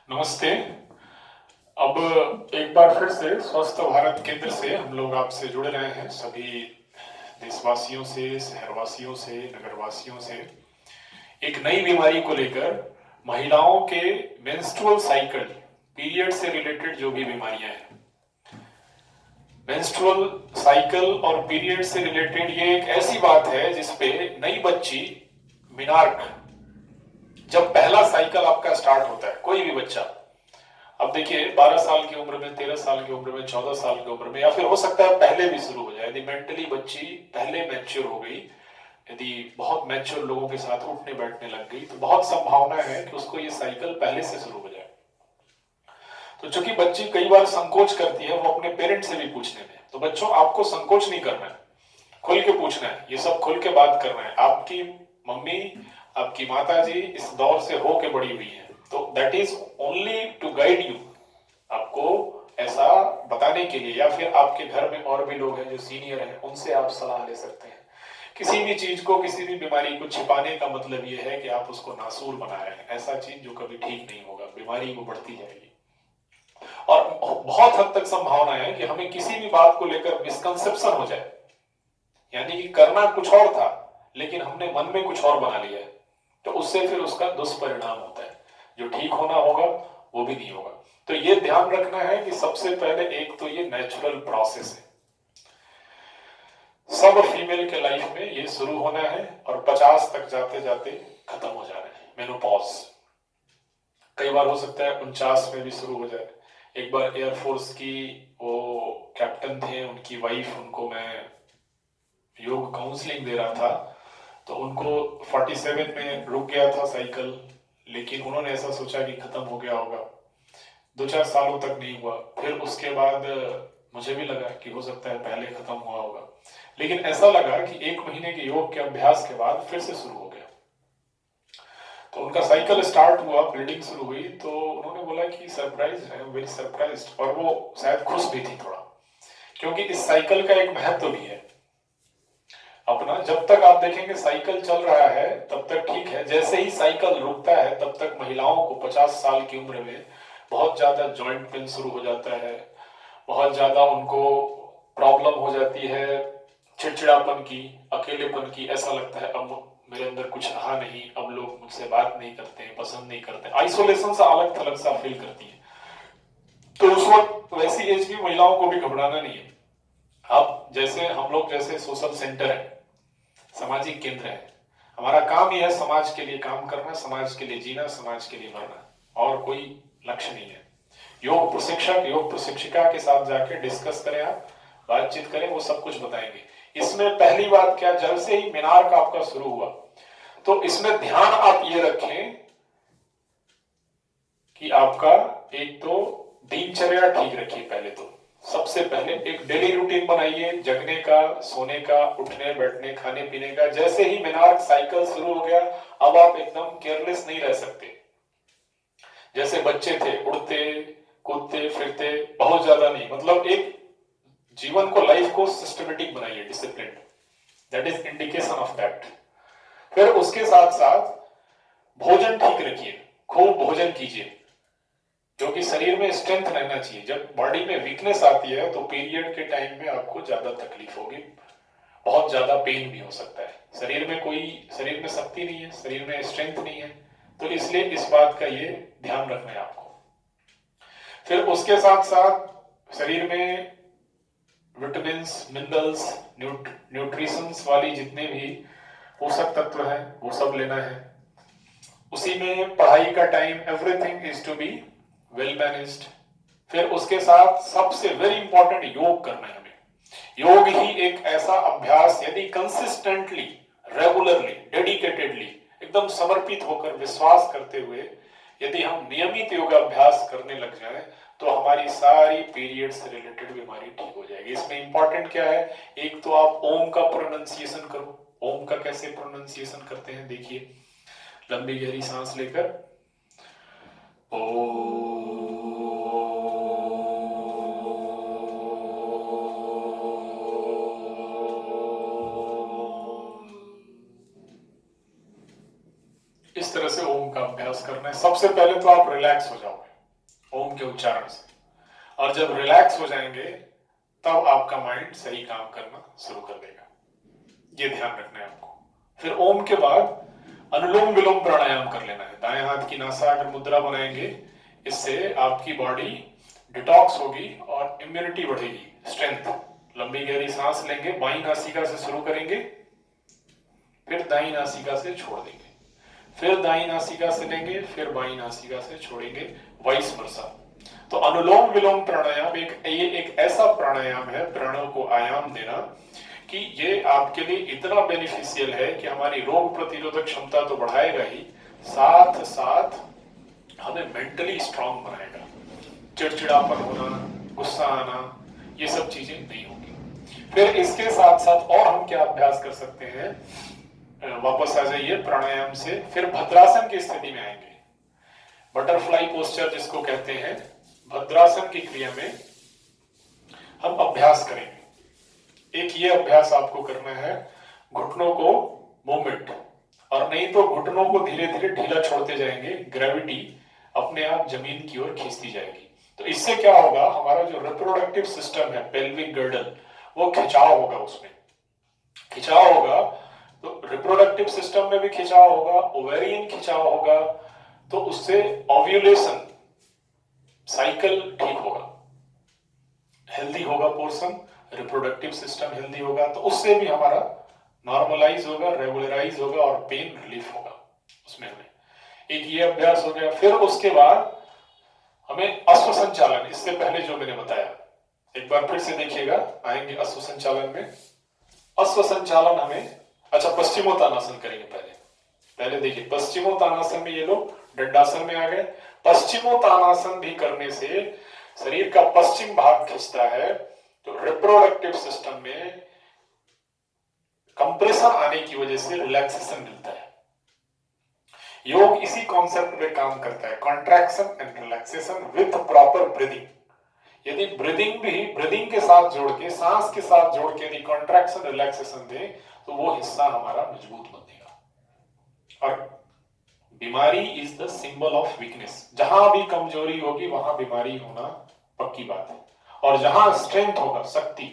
नमस्ते। अब एक बार फिर से स्वस्थ भारत केंद्र से हम लोग आपसे जुड़ रहे हैं, सभी देशवासियों से, शहरवासियों से, नगरवासियों से, एक नई बीमारी को लेकर। महिलाओं के मेंस्ट्रुअल साइकिल, पीरियड से रिलेटेड जो भी बीमारियां हैं, मेंस्ट्रुअल साइकिल और पीरियड से रिलेटेड ये एक ऐसी बात है जिसपे नई बच्ची मिनार्क, जब पहला साइकिल आपका स्टार्ट होता है, कोई भी बच्चा, अब देखिए 12 साल की उम्र में, 13 साल की उम्र में, 14 साल की उम्र में, या फिर हो सकता है पहले भी शुरू हो जाए, यदि मेंटली बच्ची पहले मैच्योर हो गई, यदि बहुत मैच्योर लोगों के साथ उठने बैठने लग गई, तो बहुत संभावना है कि उसको ये साइकिल पहले से शुरू हो जाए। तो चूंकि बच्ची कई बार संकोच करती है वो अपने पेरेंट्स से भी पूछने में, तो बच्चों आपको संकोच नहीं करना है, खुल के पूछना है, ये सब खुल के बात करना है। आपकी मम्मी, आपकी माता जी इस दौर से हो के बड़ी हुई है, तो that is only to guide you, आपको ऐसा बताने के लिए, या फिर आपके घर में और भी लोग हैं जो सीनियर हैं, उनसे आप सलाह ले सकते हैं। किसी भी चीज को, किसी भी बीमारी को छिपाने का मतलब यह है कि आप उसको नासूर बना रहे हैं, ऐसा चीज जो कभी ठीक नहीं होगा, बीमारी वो बढ़ती जाएगी। और बहुत हद तक संभावना है कि हमें किसी भी बात को लेकर मिसकंसेप्शन हो जाए, यानी कि करना कुछ और था लेकिन हमने मन में कुछ और बना लिया है, तो उससे फिर उसका दुष्परिणाम होता है, जो ठीक होना होगा वो भी नहीं होगा। तो ये ध्यान रखना है कि सबसे पहले एक तो ये नेचुरल प्रोसेस है, सब फीमेल के लाइफ में ये शुरू होना है और 50 तक जाते जाते खत्म हो जाना है, मेनोपॉज। कई बार हो सकता है 49 में भी शुरू हो जाए। एक बार एयरफोर्स की वो कैप्टन थे, उनकी वाइफ, उनको मैं योग काउंसलिंग दे रहा था, तो उनको 47 में रुक गया था साइकिल, लेकिन उन्होंने ऐसा सोचा कि खत्म हो गया होगा, 2-4 सालों तक नहीं हुआ। फिर उसके बाद मुझे भी लगा कि हो सकता है पहले खत्म हुआ होगा, लेकिन ऐसा लगा कि 1 महीने के योग के अभ्यास के बाद फिर से शुरू हो गया। तो उनका साइकिल स्टार्ट हुआ, बिल्डिंग शुरू हुई, तो उन्होंने बोला कि surprise, I am very surprised, और वो शायद खुश भी थी थोड़ा, क्योंकि इस साइकिल का एक महत्व भी है अपना। जब तक आप देखेंगे साइकिल चल रहा है तब तक ठीक है, जैसे ही साइकिल रुकता है तब तक महिलाओं को 50 साल की उम्र में बहुत ज्यादा जॉइंट पेन शुरू हो जाता है, बहुत ज्यादा उनको प्रॉब्लम हो जाती है, चिड़चिड़ापन की, अकेलेपन की, ऐसा लगता है अब मेरे अंदर कुछ रहा नहीं, अब लोग मुझसे बात नहीं करते, पसंद नहीं करते, आइसोलेशन सा अलग थलग सा फील करती है। तो उस वक्त वैसी एज की महिलाओं को भी घबराना नहीं है। अब जैसे हम लोग जैसे सोशल सेंटर है, सामाजिक केंद्र है, हमारा काम यह है समाज के लिए काम करना, समाज के लिए जीना, समाज के लिए मरना, और कोई लक्ष्य नहीं है। योग प्रशिक्षक, योग प्रशिक्षिका के साथ जाके डिस्कस करें, आप बातचीत करें, वो सब कुछ बताएंगे। इसमें पहली बात क्या, जैसे ही मीनार का आपका शुरू हुआ, तो इसमें ध्यान आप ये रखें कि आपका एक तो दिनचर्या ठीक रखिए। पहले तो सबसे पहले एक डेली रूटीन बनाइए, जगने का, सोने का, उठने बैठने, खाने पीने का। जैसे ही मीनार साइकिल शुरू हो गया, अब आप एकदम केयरलेस नहीं रह सकते। जैसे बच्चे थे, उड़ते कूदते फिरते, बहुत ज्यादा नहीं, मतलब एक जीवन को, लाइफ को सिस्टमेटिक बनाइए, discipline, that is indication of that. फिर उसके साथ साथ भोजन ठीक रखिए, खूब भोजन कीजिए, क्योंकि शरीर में स्ट्रेंथ रहना चाहिए। जब बॉडी में वीकनेस आती है तो पीरियड के टाइम में आपको ज्यादा तकलीफ होगी, बहुत ज्यादा पेन भी हो सकता है, शरीर में शक्ति नहीं है, शरीर में स्ट्रेंथ नहीं है, तो इसलिए इस बात का ये ध्यान रखना है आपको। फिर उसके साथ साथ शरीर में विटामिन, मिनरल्स, न्यूट्रिशंस वाली जितने भी पोषक तत्व हैं वो सब लेना है। उसी में पढ़ाई का time, everything is to be well managed. फिर उसके साथ सबसे वेरी इंपॉर्टेंट, योग करना है हमें। योग ही एक ऐसा अभ्यास, यदि कंसिस्टेंटली, रेगुलरली, डेडिकेटेडली, एकदम समर्पित होकर, विश्वास करते हुए यदि हम नियमित योगाभ्यास करने लग जाएं, तो हमारी सारी पीरियड से रिलेटेड बीमारी ठीक हो जाएगी। इसमें इंपॉर्टेंट क्या है, एक तो आप ओम का प्रोनाउंसिएशन करो। ओम का कैसे प्रोनाउंसिएशन करते हैं देखिए, लंबी गहरी सांस लेकर ओ, इस तरह से ओम का अभ्यास करना है। सबसे पहले तो आप रिलैक्स हो जाओगे, ओम के उच्चारण से। और जब रिलैक्स हो जाएंगे तब आपका माइंड सही काम करना शुरू कर देगा, ये ध्यान रखना है आपको। फिर ओम के बाद अनुलोम विलोम प्राणायाम कर लेना है। दाएं हाथ की नासाग्र मुद्रा बनाएंगे, इससे आपकी बॉडी डिटॉक्स होगी और इम्यूनिटी बढ़ेगी, स्ट्रेंथ। लंबी गहरी सांस लेंगे, बाईं नासिका से शुरू करेंगे, फिर दाईं नासिका से छोड़ देंगे, फिर दाईं नासिका से लेंगे, फिर बाईं नासिका से छोड़ेंगे, वाइस वर्सा। तो अनुलोम विलोम प्राणायाम ये एक ऐसा प्राणायाम है, प्राणों को आयाम देना, कि ये आपके लिए इतना बेनिफिशियल है कि हमारी रोग प्रतिरोधक क्षमता तो बढ़ाएगा ही, साथ साथ हमें मेंटली स्ट्रांग बनाएगा। चिड़चिड़ापन होना, गुस्सा आना, ये सब चीजें नहीं होगी। फिर इसके साथ साथ और हम क्या अभ्यास कर सकते हैं, वापस आ जाइए प्राणायाम से, फिर भद्रासन की स्थिति में आएंगे। बटरफ्लाई पोस्चर जिसको कहते हैं, भद्रासन की क्रिया में हम अभ्यास करेंगे। एक ये अभ्यास आपको करना है, घुटनों को मूवमेंट, और नहीं तो घुटनों को धीरे धीरे ढीला छोड़ते जाएंगे, ग्रेविटी अपने आप जमीन की ओर खींचती जाएगी। तो इससे क्या होगा, हमारा जो रिप्रोडक्टिव सिस्टम है, पेल्विक गर्डल, वो खिंचाव होगा, उसमें खिंचाव होगा, तो रिप्रोडक्टिव सिस्टम में भी खिंचाव होगा, ओवेरियन खिंचाव होगा, तो उससे ओव्यूलेशन साइकिल ठीक होगा, हेल्दी होगा पोर्शन, रिप्रोडक्टिव सिस्टम हेल्दी होगा, तो उससे भी हमारा नॉर्मलाइज होगा, रेगुलराइज होगा और पेन रिलीफ होगा उसमें। हमें एक ये अभ्यास हो गया। फिर उसके बाद हमें अश्व संचालन, इससे पहले जो मैंने बताया, एक बार फिर से देखिएगा, आएंगे अश्व संचालन में। अश्व संचालन हमें, अच्छा पश्चिमोत्तानासन करेंगे पहले। पहले देखिए, पश्चिमोत्तानासन में ये लोग दंडासन में आ गए। पश्चिमोत्तानासन भी करने से शरीर का पश्चिम भाग खिंचता है, तो रिप्रोडक्टिव सिस्टम में कंप्रेशन आने की वजह से रिलैक्सेशन मिलता है। योग इसी कॉन्सेप्ट पे काम करता है, contraction and relaxation with proper breathing. यदि ब्रीदिंग के साथ जोड़ के, सांस के साथ जोड़ के यदि कॉन्ट्रैक्शन रिलैक्सेशन दे, तो वो हिस्सा हमारा मजबूत बनेगा। और बीमारी is the symbol of weakness, जहां भी कमजोरी होगी वहां बीमारी होना पक्की बात है, और जहां स्ट्रेंथ होगा, शक्ति,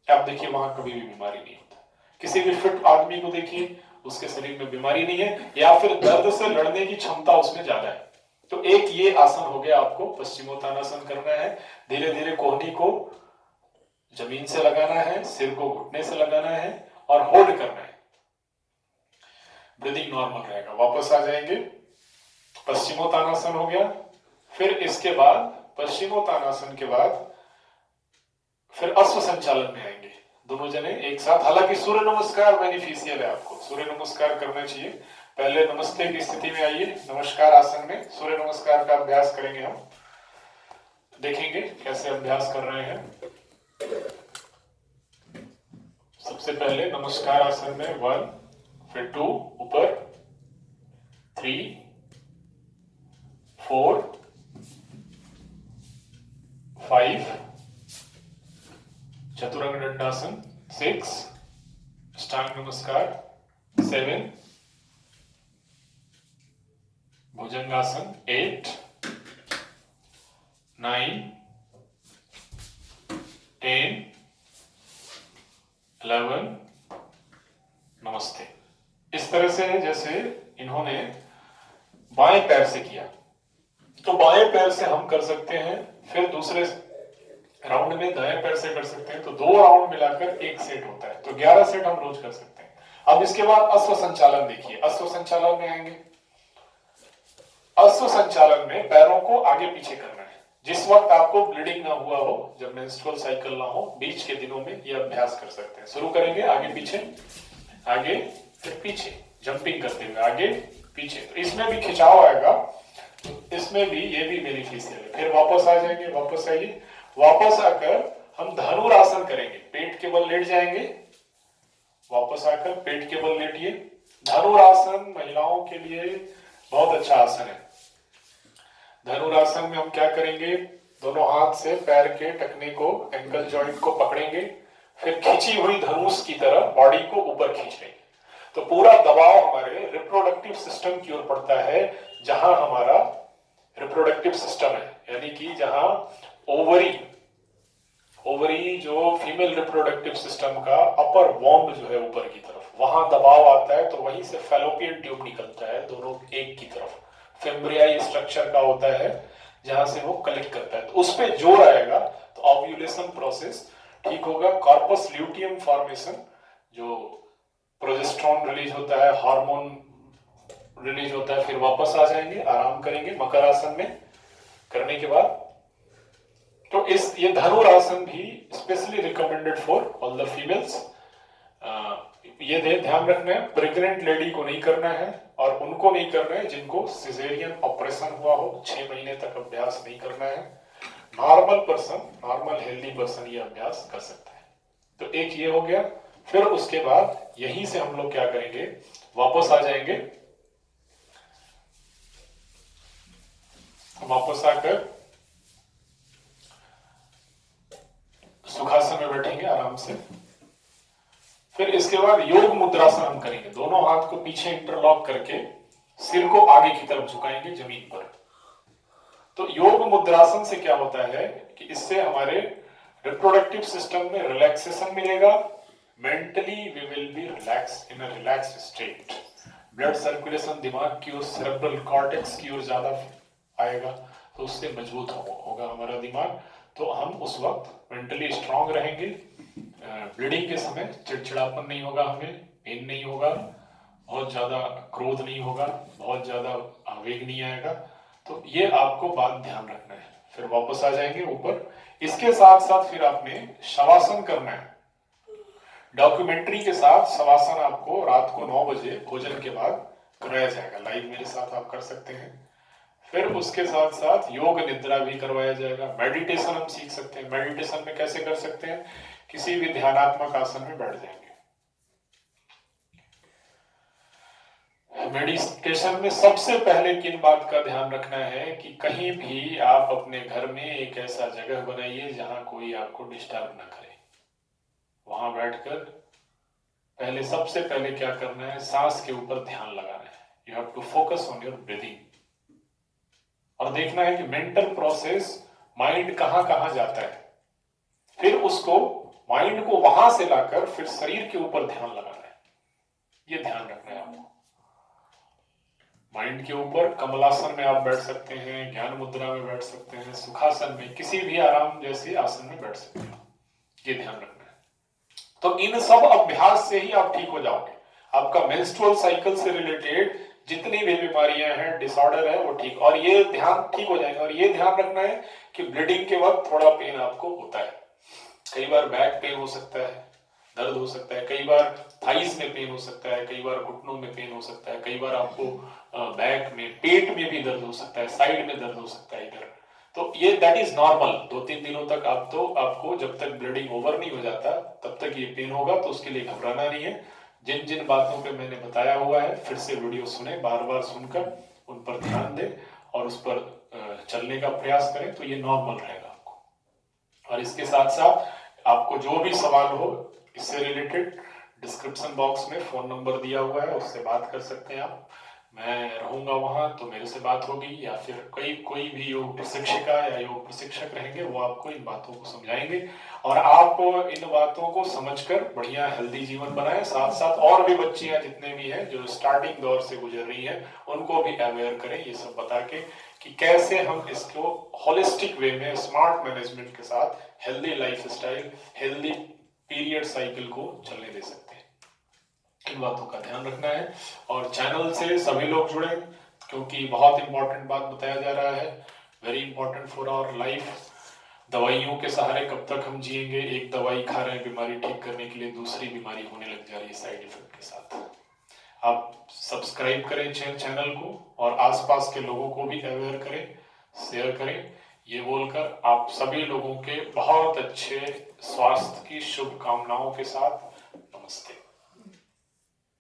आप देखिए वहां कभी भी बीमारी नहीं होता। किसी भी फिट आदमी को देखिए, उसके शरीर में बीमारी नहीं है, या फिर दर्द से लड़ने की क्षमता उसमें ज्यादा है। तो एक ये आसन हो गया, आपको पश्चिमोत्तानासन करना है। धीरे धीरे कोहनी को जमीन से लगाना है, सिर को घुटने से लगाना है और होल्ड करना है, ब्रीदिंग नॉर्मल रहेगा। वापस आ जाएंगे, पश्चिमोत्तानासन हो गया। फिर इसके बाद पश्चिमोत्तानासन के बाद फिर अश्व संचालन में आएंगे, दोनों जने एक साथ। हालांकि सूर्य नमस्कार बेनिफिशियल है, आपको सूर्य नमस्कार करना चाहिए। पहले नमस्ते की स्थिति में आइए, नमस्कार आसन में सूर्य नमस्कार का अभ्यास करेंगे हम। देखेंगे कैसे अभ्यास कर रहे हैं। सबसे पहले नमस्कार आसन में 1, फिर 2 ऊपर, 3, 4, 5, चतुरंग दंडासन 6, अष्टांग नमस्कार 7, भुजंगासन 8, 9, 10, 11, नमस्ते। इस तरह से जैसे इन्होंने बाएं पैर से किया, तो बाएं पैर से हम कर सकते हैं। फिर दूसरे राउंड में दाएं पैर से कर सकते हैं, तो 2 राउंड मिलाकर 1 सेट होता है, तो 11 सेट हम रोज कर सकते हैं। अब इसके बाद अश्व संचालन देखिए, अश्व संचालन में आएंगे। अश्व संचालन में पैरों को आगे पीछे करना है। जिस वक्त आपको ब्लीडिंग ना हुआ हो, जब मेंस्ट्रुअल साइकिल ना हो, बीच के दिनों में यह अभ्यास कर सकते हैं। शुरू करेंगे आगे पीछे, आगे फिर पीछे, जंपिंग करते हुए आगे पीछे। तो इसमें भी खिंचाव आएगा, तो इसमें भी ये भी बेनिफिशियल है। फिर वापस आ जाएंगे, वापस आइए। वापस आकर हम धनुरासन करेंगे, पेट के बल लेट जाएंगे। वापस आकर पेट के बल लेटिए। धनुरासन महिलाओं के लिए बहुत अच्छा आसन है। धनुरासन में हम क्या करेंगे, दोनों हाथ से पैर के टखने को, एंकल जॉइंट को पकड़ेंगे, फिर खींची हुई धनुष की तरह बॉडी को ऊपर खींच लेंगे। तो पूरा दबाव हमारे रिप्रोडक्टिव सिस्टम की ओर पड़ता है, जहां हमारा रिप्रोडक्टिव सिस्टम है, यानी कि जहां ओवरी जो फीमेल रिप्रोडक्टिव सिस्टम का अपर वॉम्ब जो है ऊपर की तरफ, वहां दबाव आता है, तो वहीं से फैलोपियन ट्यूब निकलता है दोनों एक की तरफ। फेम्ब्रियाई स्ट्रक्चर का होता है जहां से वो कलेक्ट करता है, तो उस पर जोर आएगा तो ओव्यूलेशन प्रोसेस ठीक होगा। कॉर्पस ल्यूटियम फॉर्मेशन, जो प्रोजेस्टेरोन रिलीज होता है, हार्मोन रिलीज होता है, फिर वापस आ जाएंगे, आराम करेंगे मकर आसन में करने के बाद। तो ये धनुरासन भी specially recommended for all the females. ये ध्यान रखना है, प्रेग्नेंट लेडी को नहीं करना है, और उनको नहीं करना है जिनको सिजेरियन ऑपरेशन हुआ हो, 6 महीने तक अभ्यास नहीं करना है। Normal person, normal healthy person ये अभ्यास कर सकता है। तो एक ये हो गया। फिर उसके बाद यहीं से हम लोग क्या करेंगे, वापस आ जाएंगे, वापस आकर सुखासन में बैठेंगे आराम से। फिर इसके बाद योग मुद्रासन हम करेंगे, दोनों हाथ को पीछे इंटरलॉक करके सिर को आगे की तरफ झुकाएंगे जमीन पर। तो योग मुद्रासन से क्या होता है कि इससे हमारे रिप्रोडक्टिव सिस्टम में रिलैक्सेशन मिलेगा, mentally we will be relax in a relaxed state, blood circulation दिमाग की ओर, सेरेब्रल कॉर्टेक्स की ओर ज्यादा आएगा, तो उससे मजबूत होगा हमारा दिमाग। तो हम उस वक्त मेंटली स्ट्रांग रहेंगे, ब्लीडिंग के समय चिड़चिड़ापन नहीं होगा, हमें पेन नहीं होगा, बहुत ज्यादा क्रोध नहीं होगा, बहुत ज्यादा आवेग नहीं आएगा। तो ये आपको बात ध्यान रखना है। फिर वापस आ जाएंगे ऊपर। इसके साथ साथ फिर आपने शवासन करना है, डॉक्यूमेंट्री के साथ शवासन आपको रात को 9 बजे भोजन के बाद कराया जाएगा, लाइव मेरे साथ आप कर सकते हैं। फिर उसके साथ साथ योग निद्रा भी करवाया जाएगा। मेडिटेशन हम सीख सकते हैं। मेडिटेशन में कैसे कर सकते हैं, किसी भी ध्यानात्मक आसन में बैठ जाएंगे। मेडिटेशन में सबसे पहले किन बात का ध्यान रखना है कि कहीं भी आप अपने घर में एक ऐसा जगह बनाइए जहां कोई आपको डिस्टर्ब ना करे। वहां बैठकर पहले सबसे पहले क्या करना है, सांस के ऊपर ध्यान लगाना है। You have to focus on your breathing, और देखना है कि मेंटल प्रोसेस माइंड कहां कहां जाता है, फिर उसको माइंड को वहां से लाकर फिर शरीर के ऊपर ध्यान लगाना है। ये ध्यान रखना है आपको। माइंड के ऊपर कमलासन में आप बैठ सकते हैं, ज्ञान मुद्रा में बैठ सकते हैं, सुखासन में, किसी भी आराम जैसे आसन में बैठ सकते हैं। ये ध्यान रखना है। तो इन सब अभ्यास से ही आप ठीक हो जाओगे। आपका मेंस्ट्रुअल साइकिल से रिलेटेड जितनी भी बीमारियां हैं, डिसऑर्डर है, वो ठीक, और ये ध्यान ठीक हो जाएगा। और ये ध्यान रखना है कि ब्लीडिंग के वक्त थोड़ा पेन आपको होता है। कई बार बैक पेन हो सकता है, दर्द हो सकता है, कई बार थाइस में पेन हो सकता है, कई बार घुटनों में पेन हो सकता है, कई बार आपको बैक में, पेट में भी दर्द हो सकता है, साइड में दर्द हो सकता है इधर। तो ये दैट इज नॉर्मल। 2-3 दिनों तक आपको जब तक ब्लीडिंग ओवर नहीं हो जाता तब तक ये पेन होगा, तो उसके लिए घबराना नहीं है। जिन जिन बातों पे मैंने बताया हुआ है फिर से वीडियो सुने, बार बार सुनकर उन पर ध्यान दें और उस पर चलने का प्रयास करें, तो ये नॉर्मल रहेगा आपको। और इसके साथ साथ आपको जो भी सवाल हो इससे रिलेटेड, डिस्क्रिप्शन बॉक्स में फोन नंबर दिया हुआ है, उससे बात कर सकते हैं आप। मैं रहूंगा वहां तो मेरे से बात होगी, या फिर कोई भी योग प्रशिक्षिका या योग प्रशिक्षक रहेंगे, वो आपको इन बातों को समझाएंगे और आप इन बातों को समझकर बढ़िया हेल्दी जीवन बनाएं। साथ साथ और भी बच्चियां जितने भी हैं जो स्टार्टिंग दौर से गुजर रही हैं, उनको भी अवेयर करें ये सब बता के कि कैसे हम इसको होलिस्टिक वे में स्मार्ट मैनेजमेंट के साथ healthy life style, healthy period cycle को चलने दे सकते हैं। इन बातों का ध्यान रखना है। और चैनल से सभी लोग जुड़े, क्योंकि बहुत इंपॉर्टेंट बात बताया जा रहा है, very important for our life. दवाइयों के सहारे कब तक हम जिएंगे, एक दवाई खा रहे हैं बीमारी ठीक करने के लिए, दूसरी बीमारी होने लग जा रही है साइड इफेक्ट के साथ। आप सब्सक्राइब करें चैनल को और आसपास के लोगों को भी अवेयर करें, शेयर करें। ये बोलकर आप सभी लोगों के बहुत अच्छे स्वास्थ्य की शुभकामनाओं के साथ नमस्ते।